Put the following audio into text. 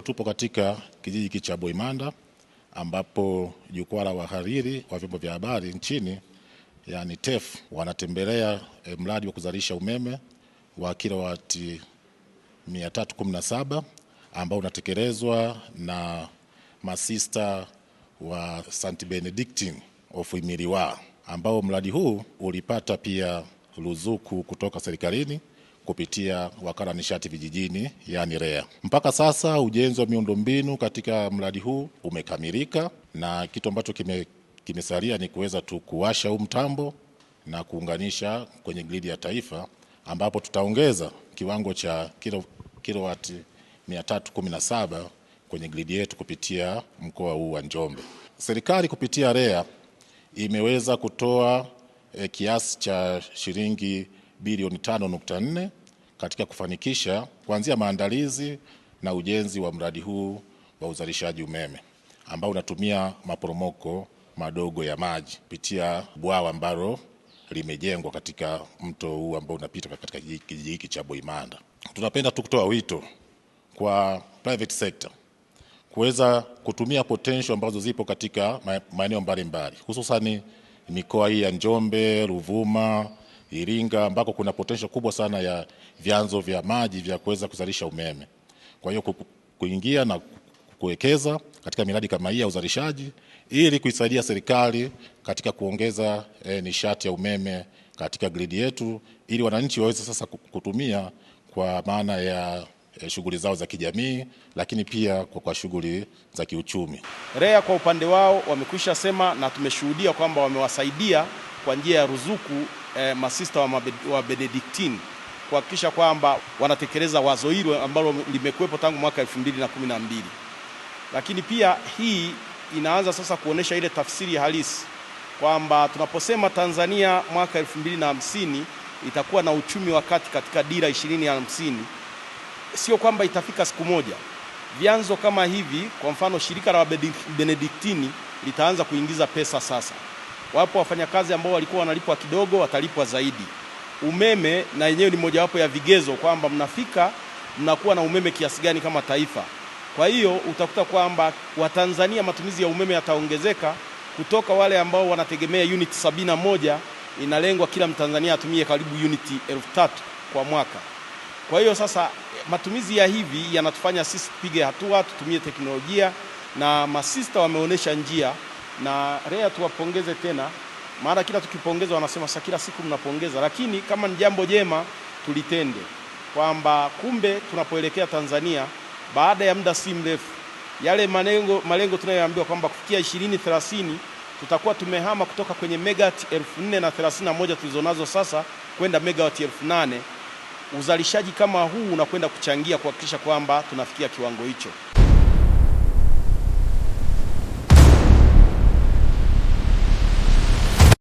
tupo katika kijiji cha Boimanda ambapo jukwaa la wahariri wa vyombo vya habari nchini yani TEF wanatembelea mradi wa kuzalisha umeme wa kilowati 317 ambao unatekelezwa na masista wa St. Benedictine of Imiliwa, ambao mradi huu ulipata pia ruzuku kutoka serikalini kupitia wakala nishati vijijini yani REA. Mpaka sasa ujenzi wa miundombinu katika mradi huu umekamilika na kitu ambacho kimesalia ni kuweza tu kuwasha huu mtambo na kuunganisha kwenye gridi ya taifa, ambapo tutaongeza kiwango cha kilowati 317 kwenye gridi yetu kupitia mkoa huu wa Njombe. Serikali kupitia REA imeweza kutoa kiasi cha shilingi bilioni 5.4 katika kufanikisha kuanzia maandalizi na ujenzi wa mradi huu wa uzalishaji umeme ambao unatumia maporomoko madogo ya maji kupitia bwawa ambalo limejengwa katika mto huu ambao unapita katika kijiji hiki cha Boimanda. Tunapenda tu kutoa wito kwa private sector kuweza kutumia potential ambazo zipo katika maeneo mbalimbali, hususan mikoa hii ya Njombe, Ruvuma, Iringa ambako kuna potential kubwa sana ya vyanzo vya maji vya kuweza kuzalisha umeme. Kwa hiyo kuingia na kuwekeza katika miradi kama hii ya uzalishaji ili kuisaidia serikali katika kuongeza nishati ya umeme katika gridi yetu ili wananchi waweze sasa kutumia kwa maana ya shughuli zao za kijamii, lakini pia kwa shughuli za kiuchumi. REA kwa upande wao wamekwisha sema na tumeshuhudia kwamba wamewasaidia kwa njia ya ruzuku masista wa Benedictine kuhakikisha kwamba wanatekeleza wazo hilo ambalo limekuwepo tangu mwaka 2012. Lakini pia hii inaanza sasa kuonesha ile tafsiri halisi kwamba tunaposema Tanzania mwaka 2050 itakuwa na uchumi wa kati katika dira 2050, sio kwamba itafika siku moja. Vyanzo kama hivi, kwa mfano shirika la Benedictine litaanza kuingiza pesa sasa. Wapo wafanyakazi ambao walikuwa wanalipwa kidogo watalipwa zaidi. Umeme na yenyewe ni mojawapo ya vigezo kwamba mnakuwa na umeme kiasi gani kama taifa. Kwa hiyo utakuta kwamba Watanzania matumizi ya umeme yataongezeka kutoka wale ambao wanategemea unit 71, inalengwa kila Mtanzania atumie karibu uniti 3000 kwa mwaka. Kwa hiyo sasa matumizi ya hivi yanatufanya sisi tupige hatua, tutumie teknolojia, na masista wameonesha njia, na REA tuwapongeze tena, maana kila tukipongeza wanasema sasa kila siku mnapongeza, lakini kama ni jambo jema tulitende, kwamba kumbe tunapoelekea Tanzania baada ya muda si mrefu yale malengo tunayoambiwa kwamba kufikia 2030 tutakuwa tumehama kutoka kwenye megawati 4031 tulizonazo sasa kwenda megawati 8000. Uzalishaji kama huu unakwenda kuchangia kuhakikisha kwamba tunafikia kiwango hicho.